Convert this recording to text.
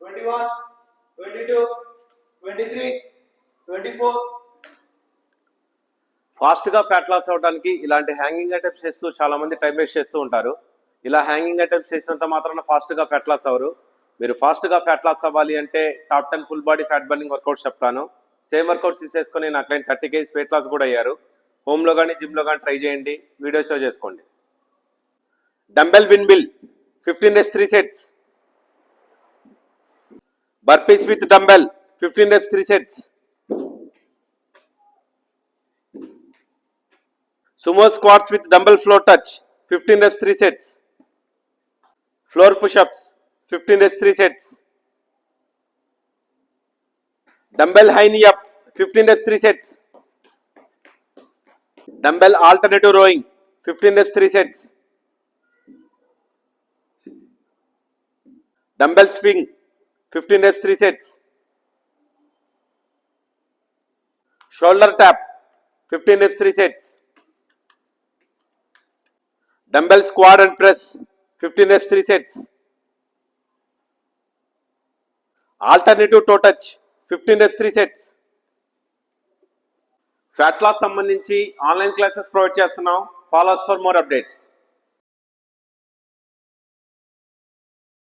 21, 22, 23, 24. ఫాస్ట్గా fat loss అవడానికి ఇలాంటి హ్యాంగింగ్ ఐటమ్స్ చేస్తూ చాలా మంది టైం వేస్ట్ చేస్తూ ఉంటారు. ఇలా హ్యాంగింగ్ ఐటమ్స్ చేసినంత మాత్రాన ఫాస్ట్గా ఫ్యాట్ లాస్ అవ్వరు. మీరు ఫాస్ట్గా ఫ్యాట్ లాస్ అవ్వాలి అంటే top 10 full body fat burning workouts చెప్తాను. సేమ్ వర్కౌట్స్ తీసేసుకొని నా క్లయింట్ 30 kgs వెయిట్ లాస్ కూడా అయ్యారు. హోమ్లో కానీ జిమ్లో కానీ ట్రై చేయండి, వీడియోస్ చేసుకోండి. Dumbbell windmill 15 reps 3 sets. Burpees with dumbbell 15 reps 3 sets. Sumo squats with dumbbell floor touch 15 reps 3 sets. Floor push-ups 15 reps 3 sets. Dumbbell high knee up 15 reps 3 sets. Dumbbell alternative rowing 15 reps 3 sets. Dumbbell swing 15 reps 3 sets. Shoulder tap 15 reps 3 sets. Dumbbell squat and press 15 reps 3 sets. Alternative toe touch 15 reps 3 sets. Fat loss సంబంధించి online classes provide చేస్తున్నాం. Follow us for more updates.